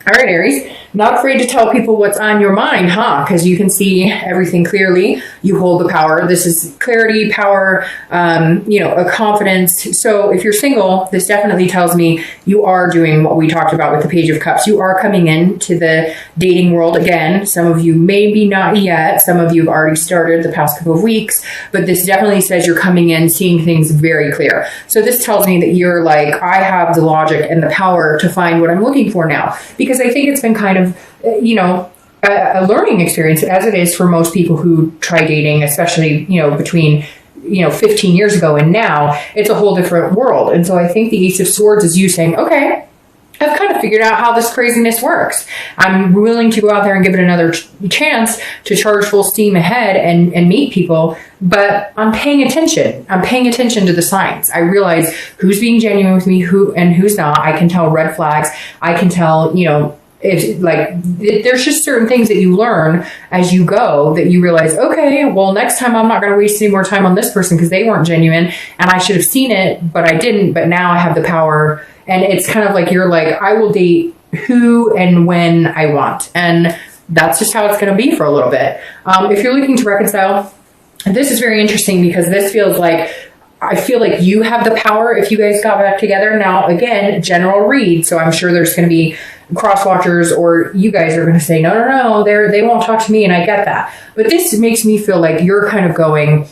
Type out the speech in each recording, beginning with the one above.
All right, Aries, not afraid to tell people what's on your mind, huh? Because you can see everything clearly. You hold the power. This is clarity, power, a confidence. So if you're single, this definitely tells me you are doing what we talked about with the Page of Cups. You are coming into the dating world again. Some of you maybe not yet. Some of you have already started the past couple of weeks. But this definitely says you're coming in, seeing things very clear. So this tells me that you're like, I have the logic and the power to find what I'm looking for now. Because I think it's been kind of, a learning experience, as it is for most people who try dating, especially, between 15 years ago and now. It's a whole different world. And so I think the Ace of Swords is you saying, okay, I've kind of figured out how this craziness works. I'm willing to go out there and give it another chance to charge full steam ahead and meet people, but I'm paying attention. I'm paying attention to the signs. I realize who's being genuine with me, who's not. I can tell red flags. I can tell, there's just certain things that you learn as you go that you realize, okay, well, next time I'm not going to waste any more time on this person because they weren't genuine and I should have seen it, but I didn't, but now I have the power. And it's kind of like, you're like, I will date who and when I want. And that's just how it's going to be for a little bit. If you're looking to reconcile, this is very interesting because this feels like, I feel like you have the power if you guys got back together. Now, again, general read. So I'm sure there's going to be cross watchers, or you guys are going to say, no, they won't talk to me. And I get that. But this makes me feel like you're kind of going,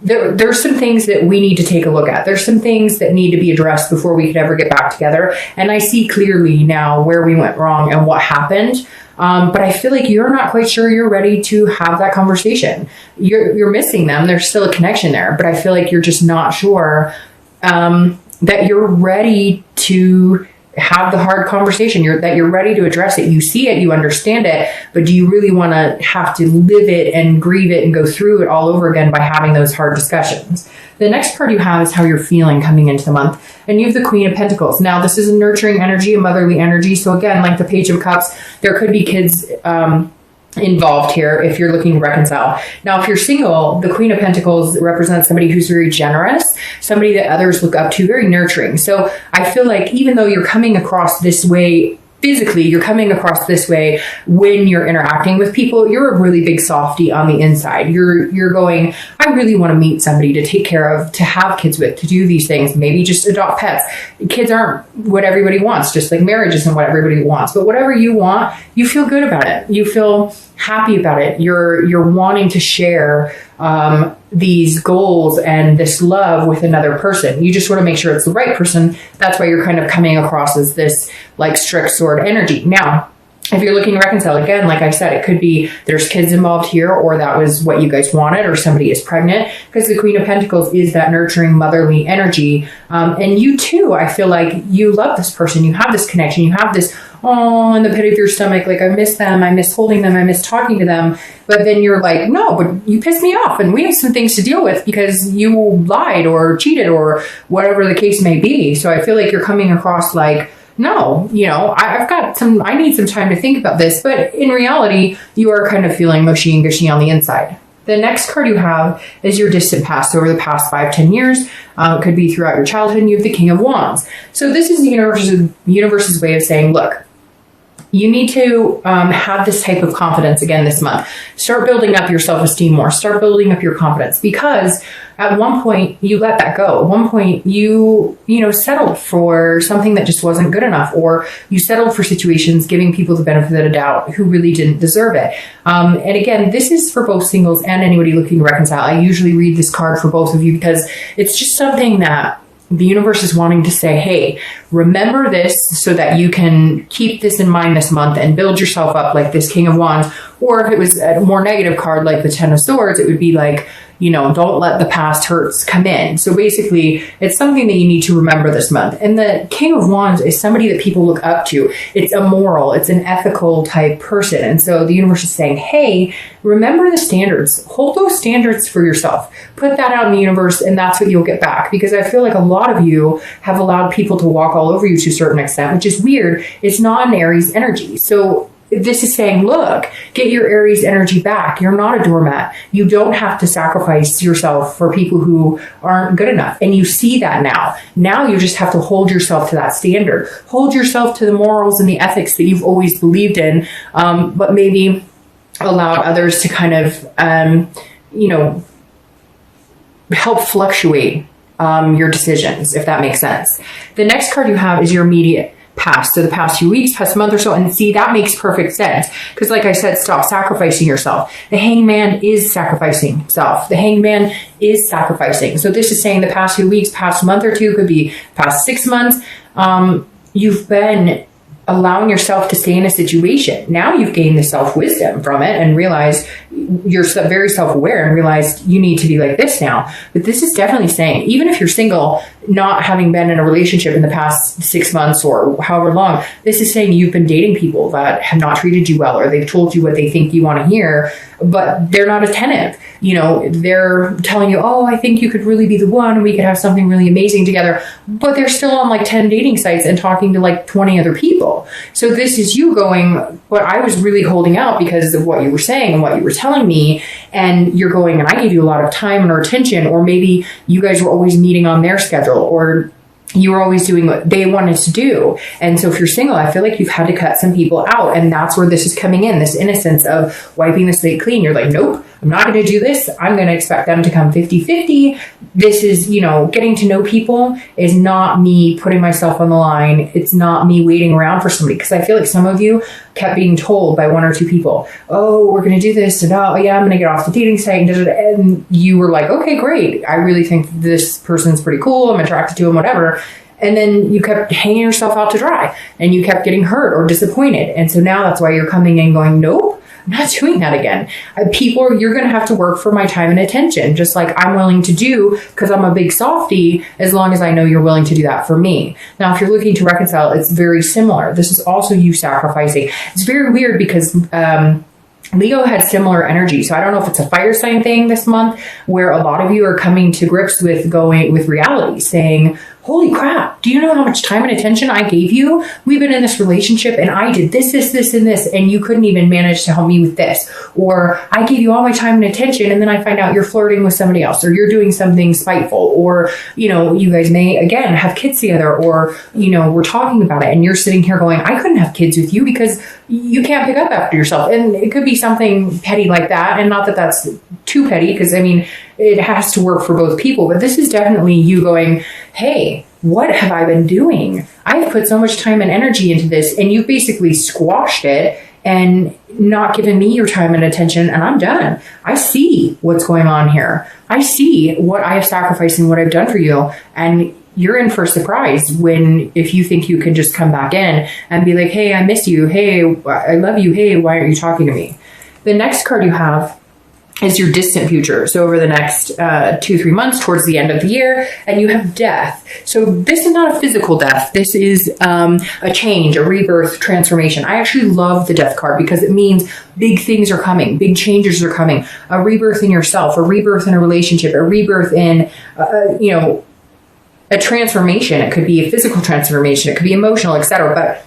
there's some things that we need to take a look at. There's some things that need to be addressed before we could ever get back together. And I see clearly now where we went wrong and what happened. But I feel like you're not quite sure you're ready to have that conversation. You're missing them. There's still a connection there, but I feel like you're just not sure that you're ready to have the hard conversation, that you're ready to address it. You see it, you understand it, but do you really want to have to live it and grieve it and go through it all over again by having those hard discussions? The next card you have is how you're feeling coming into the month. And you have the Queen of Pentacles. Now, this is a nurturing energy, a motherly energy. So again, like the Page of Cups, there could be kids involved here if you're looking to reconcile. Now, if you're single, the Queen of Pentacles represents somebody who's very generous, somebody that others look up to, very nurturing. So I feel like even though you're coming across this way physically, you're coming across this way when you're interacting with people, you're a really big softie on the inside. You're going, I really want to meet somebody to take care of, to have kids with, to do these things, maybe just adopt pets. Kids aren't what everybody wants, just like marriage isn't what everybody wants. But whatever you want, you feel good about it. You feel happy about it. You're wanting to share these goals and this love with another person. You just want to make sure it's the right person. That's why you're kind of coming across as this like strict sword energy. Now, if you're looking to reconcile, again, like I said, it could be there's kids involved here, or that was what you guys wanted, or somebody is pregnant, because the Queen of Pentacles is that nurturing motherly energy. And you too, I feel like you love this person. You have this connection. You have this, oh, in the pit of your stomach, like I miss them. I miss holding them. I miss talking to them. But then you're like, no, but you pissed me off and we have some things to deal with because you lied or cheated or whatever the case may be. So I feel like you're coming across like, no, I need some time to think about this. But in reality, you are kind of feeling mushy and gushy on the inside. The next card you have is your distant past. Over the past 5-10 years, it could be throughout your childhood, and you have the King of Wands. So this is the universe's way of saying, look, you need to have this type of confidence again this month. Start building up your self-esteem more. Start building up your confidence, because at one point you let that go. At one point you settled for something that just wasn't good enough, or you settled for situations giving people the benefit of the doubt who really didn't deserve it. And again, this is for both singles and anybody looking to reconcile. I usually read this card for both of you because it's just something that the universe is wanting to say, hey, remember this so that you can keep this in mind this month and build yourself up like this King of Wands. Or if it was a more negative card like the Ten of Swords, it would be like, don't let the past hurts come in. So basically, it's something that you need to remember this month. And the King of Wands is somebody that people look up to. It's a moral, it's an ethical type person. And so the universe is saying, hey, remember the standards. Hold those standards for yourself. Put that out in the universe, and that's what you'll get back. Because I feel like a lot of you have allowed people to walk all over you to a certain extent, which is weird. It's not an Aries energy. So this is saying, look, get your Aries energy back. You're not a doormat. You don't have to sacrifice yourself for people who aren't good enough. And you see that now. Now you just have to hold yourself to that standard. Hold yourself to the morals and the ethics that you've always believed in, but maybe allowed others to kind of, help fluctuate your decisions, if that makes sense. The next card you have is your immediate past. So the past few weeks, past month or so. And see, that makes perfect sense. Because like I said, stop sacrificing yourself. The hangman is sacrificing himself. The hangman is sacrificing. So this is saying the past few weeks, past month or two, could be past 6 months. You've been allowing yourself to stay in a situation. Now you've gained the self-wisdom from it and realized you're very self-aware and realized you need to be like this now. But this is definitely saying, even if you're single, not having been in a relationship in the past 6 months or however long, this is saying you've been dating people that have not treated you well, or they've told you what they think you want to hear, but they're not attentive. They're telling you, oh, I think you could really be the one. We could have something really amazing together. But they're still on like 10 dating sites and talking to like 20 other people. So this is you going, but I was really holding out because of what you were saying and what you were telling me. And you're going, and I gave you a lot of time and attention, or maybe you guys were always meeting on their schedule, or you were always doing what they wanted to do. And so if you're single, I feel like you've had to cut some people out. And that's where this is coming in, this innocence of wiping the slate clean. You're like, nope, I'm not going to do this. I'm going to expect them to come 50-50. This is, getting to know people is not me putting myself on the line. It's not me waiting around for somebody. Because I feel like some of you kept being told by one or two people, oh, we're going to do this. And oh, yeah, I'm going to get off the dating site. And you were like, okay, great. I really think this person's pretty cool. I'm attracted to him, whatever. And then you kept hanging yourself out to dry and you kept getting hurt or disappointed. And so now that's why you're coming in going, nope, I'm not doing that again. People, you're going to have to work for my time and attention, just like I'm willing to do, because I'm a big softie, as long as I know you're willing to do that for me. Now, if you're looking to reconcile, it's very similar. This is also you sacrificing. It's very weird because Leo had similar energy. So I don't know if it's a fire sign thing this month, where a lot of you are coming to grips with reality, saying, holy crap, do you know how much time and attention I gave you? We've been in this relationship and I did this, and this, and you couldn't even manage to help me with this. Or I gave you all my time and attention and then I find out you're flirting with somebody else, or you're doing something spiteful, or, you guys may, again, have kids together, or, we're talking about it and you're sitting here going, I couldn't have kids with you because you can't pick up after yourself. And it could be something petty like that. And not that that's too petty, because it has to work for both people, but this is definitely you going, hey, what have I been doing? I've put so much time and energy into this, and you've basically squashed it and not given me your time and attention, and I'm done. I see what's going on here. I see what I have sacrificed and what I've done for you, and you're in for a surprise if you think you can just come back in and be like, hey, I miss you. Hey, I love you. Hey, why aren't you talking to me? The next card you have is your distant future. So over the next 2-3 months towards the end of the year, and you have death. So this is not a physical death. This is a change, a rebirth, transformation. I actually love the death card because it means big things are coming, big changes are coming, a rebirth in yourself, a rebirth in a relationship, a rebirth in, a transformation. It could be a physical transformation. It could be emotional, etc. But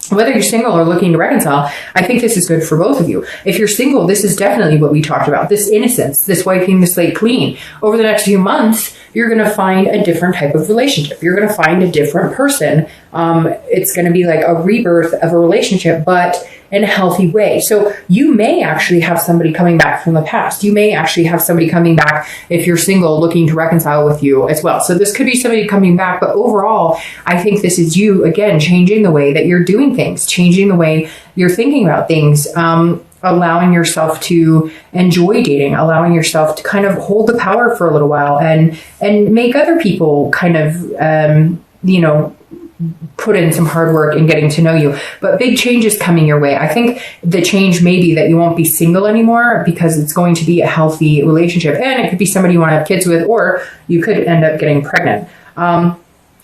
whether you're single or looking to reconcile, I think this is good for both of you. If you're single, this is definitely what we talked about, this innocence, this wiping the slate clean. Over the next few months, you're going to find a different type of relationship. You're going to find a different person. It's going to be like a rebirth of a relationship, but in a healthy way. So you may actually have somebody coming back from the past. You may actually have somebody coming back, if you're single, looking to reconcile with you as well. So this could be somebody coming back, but overall, I think this is you, again, changing the way that you're doing things, changing the way you're thinking about things, allowing yourself to enjoy dating, allowing yourself to kind of hold the power for a little while and make other people kind of, put in some hard work in getting to know you. But big changes coming your way. I think the change may be that you won't be single anymore, because it's going to be a healthy relationship, and it could be somebody you want to have kids with, or you could end up getting pregnant.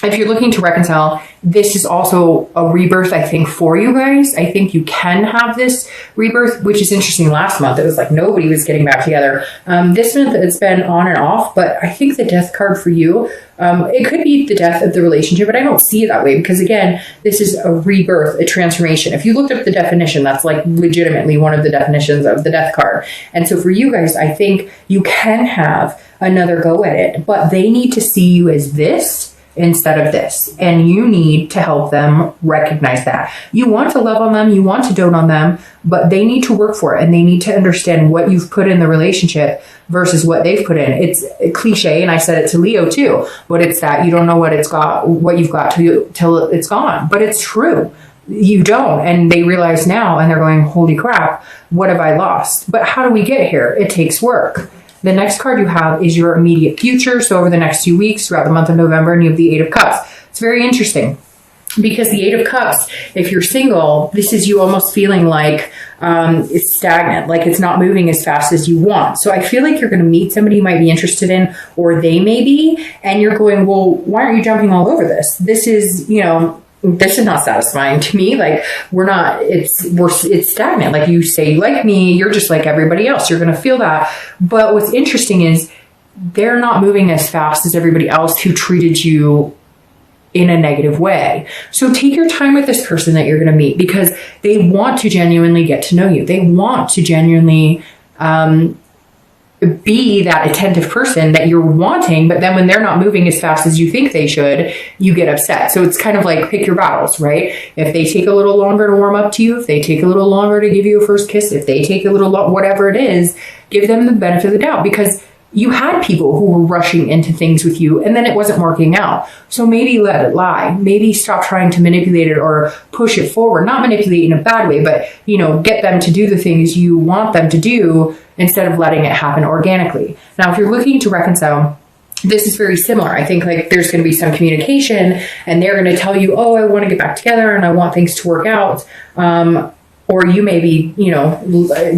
if you're looking to reconcile, this is also a rebirth, I think, for you guys. I think you can have this rebirth, which is interesting. Last month, it was like nobody was getting back together. This month, it's been on and off, but I think the death card for you, it could be the death of the relationship, but I don't see it that way because, again, this is a rebirth, a transformation. If you looked up the definition, that's like legitimately one of the definitions of the death card. And so for you guys, I think you can have another go at it, but they need to see you as this instead of this. And you need to help them recognize that. You want to love on them, you want to dote on them, but they need to work for it and they need to understand what you've put in the relationship versus what they've put in. It's a cliche, and I said it to Leo too, but it's that you don't know what you've got till it's gone. But it's true. You don't. And they realize now and they're going, holy crap, what have I lost? But how do we get here? It takes work. The next card you have is your immediate future. So over the next 2 weeks, throughout the month of November, and you have the Eight of Cups. It's very interesting because the Eight of Cups, if you're single, this is you almost feeling like it's stagnant, like it's not moving as fast as you want. So I feel like you're going to meet somebody you might be interested in, or they may be, and you're going, well, why aren't you jumping all over this? This is, this is not satisfying to me. Like it's stagnant. Like you say you like me, you're just like everybody else. You're going to feel that. But what's interesting is they're not moving as fast as everybody else who treated you in a negative way. So take your time with this person that you're going to meet because they want to genuinely get to know you. They want to genuinely, be that attentive person that you're wanting, but then when they're not moving as fast as you think they should, you get upset. So it's kind of like pick your battles, right? If they take a little longer to warm up to you, if they take a little longer to give you a first kiss, if they take a little, whatever it is, give them the benefit of the doubt because you had people who were rushing into things with you and then it wasn't working out. So maybe let it lie. Maybe stop trying to manipulate it or push it forward. Not manipulate in a bad way, but, get them to do the things you want them to do instead of letting it happen organically. Now, if you're looking to reconcile, this is very similar. I think like there's going to be some communication and they're going to tell you, oh, I want to get back together and I want things to work out. Or you may be,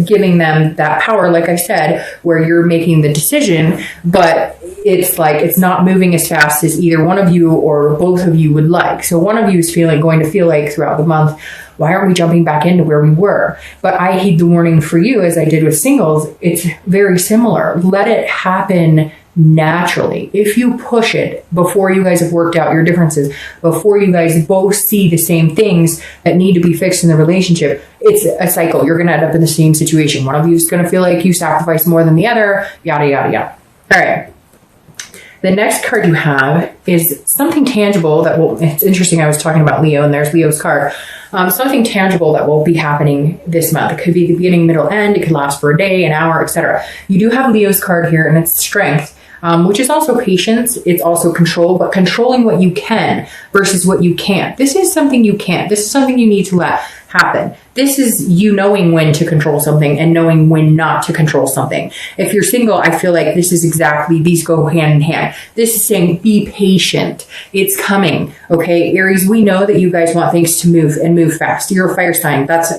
giving them that power, like I said, where you're making the decision, but it's like it's not moving as fast as either one of you or both of you would like. So one of you is going to feel like throughout the month, why aren't we jumping back into where we were? But I heed the warning for you, as I did with singles. It's very similar. Let it happen naturally. If you push it before you guys have worked out your differences, before you guys both see the same things that need to be fixed in the relationship, it's a cycle. You're going to end up in the same situation. One of you is going to feel like you sacrifice more than the other, yada, yada, yada. All right. The next card you have is something tangible it's interesting. I was talking about Leo and there's Leo's card. Something tangible that will be happening this month. It could be the beginning, middle, end. It could last for a day, an hour, etc. You do have Leo's card here and it's strength. Which is also patience. It's also control, but controlling what you can versus what you can't. This is something you can't. This is something you need to let happen. This is you knowing when to control something and knowing when not to control something. If you're single, I feel like this is exactly, these go hand in hand. This is saying be patient. It's coming. Okay, Aries, we know that you guys want things to move and move fast. You're a fire sign. That's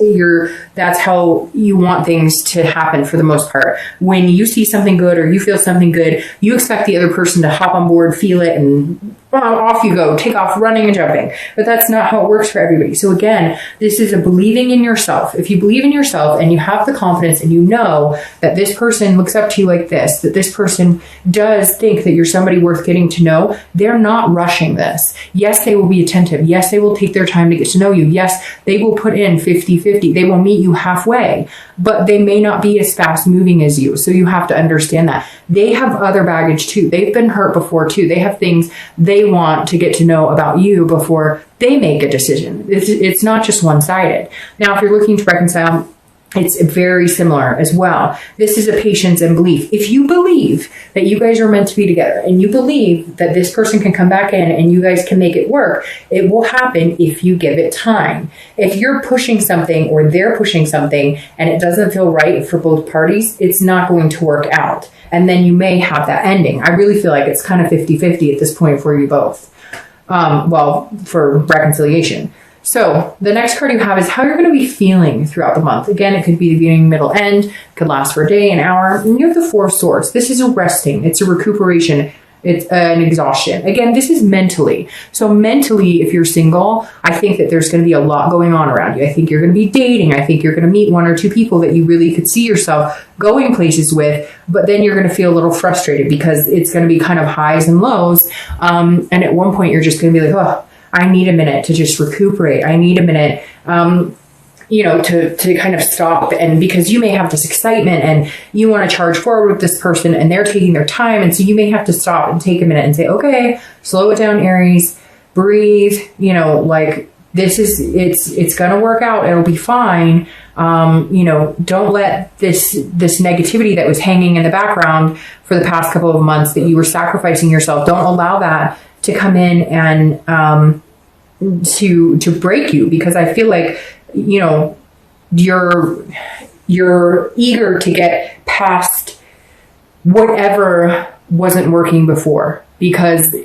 how you want things to happen for the most part. When you see something good or you feel something good, you expect the other person to hop on board, feel it, and off you go, take off running and jumping. But that's not how it works for everybody. So again, this is a believing in yourself. If you believe in yourself and you have the confidence and you know that this person looks up to you like this, that this person does think that you're somebody worth getting to know, they're not rushing this. Yes, they will be attentive. Yes, they will take their time to get to know you. Yes, they will put in 50-50. They will meet you halfway, but they may not be as fast moving as you. So you have to understand that. They have other baggage too. They've been hurt before too. They have things they want to get to know about you before they make a decision. It's not just one-sided. Now, if you're looking to reconcile, it's very similar as well. This is a patience and belief. If you believe that you guys are meant to be together and you believe that this person can come back in and you guys can make it work, it will happen if you give it time. If you're pushing something or they're pushing something and it doesn't feel right for both parties, it's not going to work out. And then you may have that ending. I really feel like it's kind of 50-50 at this point for you both. For reconciliation. So the next card you have is how you're going to be feeling throughout the month. Again, it could be the beginning, middle, end. It could last for a day, an hour. And you have the Four of Swords. This is a resting. It's a recuperation. It's an exhaustion. Again, this is mentally. So mentally, if you're single, I think that there's going to be a lot going on around you. I think you're going to be dating. I think you're going to meet one or two people that you really could see yourself going places with, but then you're going to feel a little frustrated because it's going to be kind of highs and lows. And at one point you're just going to be like, oh, I need a minute to just recuperate. I need a minute, to kind of stop. And because you may have this excitement and you want to charge forward with this person and they're taking their time. And so you may have to stop and take a minute and say, okay, slow it down, Aries, breathe, it's going to work out. It'll be fine. Don't let this negativity that was hanging in the background for the past couple of months that you were sacrificing yourself. Don't allow that to come in and, to break you, because I feel like, you're eager to get past whatever wasn't working before, because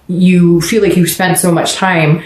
you feel like you spent so much time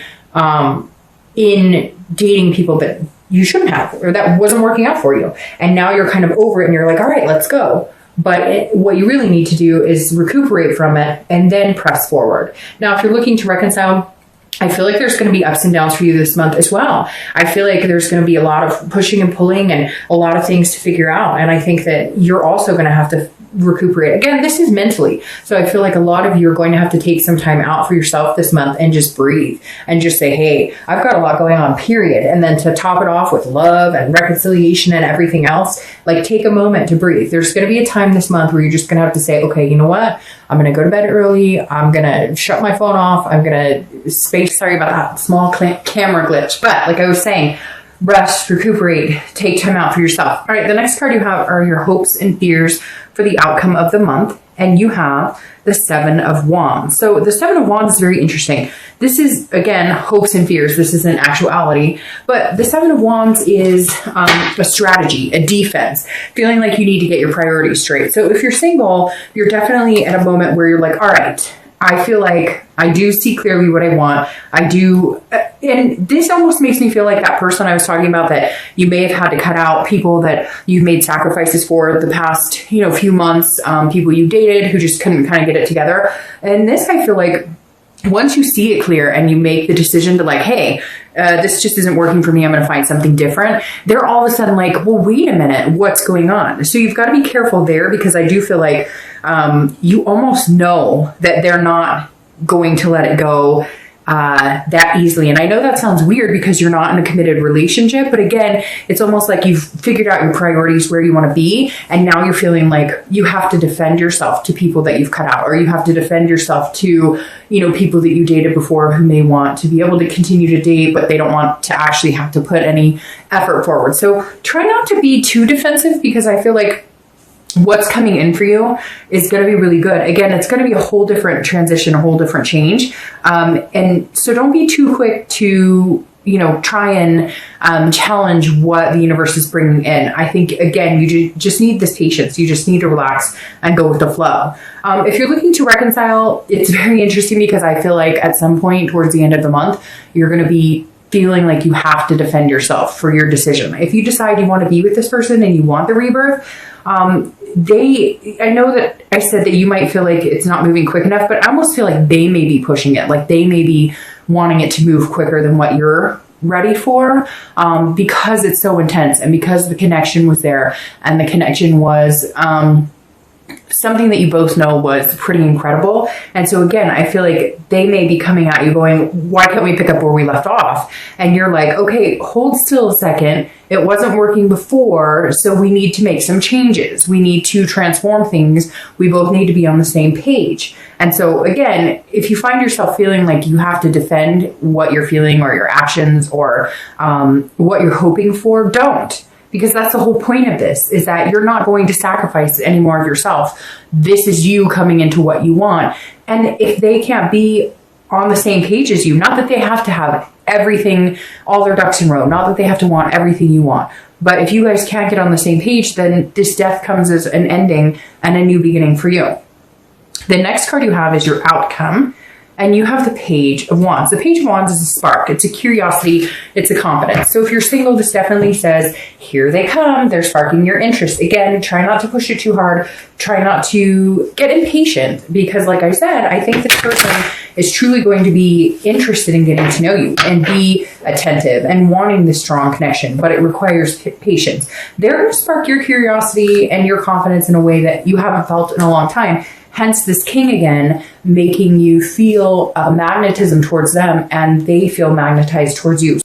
in dating people that you shouldn't have, or that wasn't working out for you. And now you're kind of over it and you're like, all right, let's go. But what you really need to do is recuperate from it and then press forward. Now, if you're looking to reconcile, I feel like there's going to be ups and downs for you this month as well. I feel like there's going to be a lot of pushing and pulling and a lot of things to figure out. And I think that you're also going to have to recuperate. Again, this is mentally. So I feel like a lot of you are going to have to take some time out for yourself this month and just breathe and just say, hey, I've got a lot going on, period. And then to top it off with love and reconciliation and everything else, take a moment to breathe. There's going to be a time this month where you're just going to have to say, okay, you know what? I'm going to go to bed early. I'm going to shut my phone off. I'm going to sorry about that small camera glitch. But like I was saying, rest, recuperate, take time out for yourself. All right, the next card you have are your hopes and fears for the outcome of the month. And you have the Seven of Wands. So the Seven of Wands is very interesting. This is, again, hopes and fears. This isn't actuality. But the Seven of Wands is a strategy, a defense, feeling like you need to get your priorities straight. So if you're single, you're definitely at a moment where you're like, all right, I feel like I do see clearly what I want. I do. And this almost makes me feel like that person I was talking about that you may have had to cut out, people that you've made sacrifices for the past, few months, people you dated who just couldn't kind of get it together. And this, I feel like once you see it clear and you make the decision to hey, this just isn't working for me, I'm going to find something different, they're all of a sudden like, well, wait a minute, what's going on? So you've got to be careful there, because I do feel like you almost know that they're not going to let it go that easily. And I know that sounds weird because you're not in a committed relationship, but again, it's almost like you've figured out your priorities, where you want to be, and now you're feeling like you have to defend yourself to people that you've cut out, or you have to defend yourself to, people that you dated before who may want to be able to continue to date, but they don't want to actually have to put any effort forward. So try not to be too defensive, because I feel like what's coming in for you is going to be really good. Again, it's going to be a whole different transition, a whole different change. And so don't be too quick to, try and challenge what the universe is bringing in. I think, again, you just need this patience. You just need to relax and go with the flow. If you're looking to reconcile, it's very interesting, because I feel like at some point towards the end of the month, you're going to be feeling like you have to defend yourself for your decision. If you decide you want to be with this person and you want the rebirth, I know that I said that you might feel like it's not moving quick enough, but I almost feel like they may be pushing it. Like they may be wanting it to move quicker than what you're ready for, because it's so intense, and because the connection was there, and the connection was, something that you both know was pretty incredible. And so again, I feel like they may be coming at you going, why can't we pick up where we left off? And you're like, okay, hold still a second. It wasn't working before, so we need to make some changes. We need to transform things. We both need to be on the same page. And so again, if you find yourself feeling like you have to defend what you're feeling or your actions or what you're hoping for, don't. Because that's the whole point of this, is that you're not going to sacrifice any more of yourself. This is you coming into what you want. And if they can't be on the same page as you, not that they have to have everything, all their ducks in a row, not that they have to want everything you want, but if you guys can't get on the same page, then this death comes as an ending and a new beginning for you. The next card you have is your outcome. and you have the Page of Wands. The Page of Wands is a spark. It's a curiosity. It's a confidence. So if you're single, this definitely says, here they come. They're sparking your interest. Again, try not to push it too hard. Try not to get impatient because, like I said, I think this person is truly going to be interested in getting to know you and be attentive and wanting this strong connection, but it requires patience. They're going to spark your curiosity and your confidence in a way that you haven't felt in a long time. Hence this King again, making you feel magnetism towards them and they feel magnetized towards you.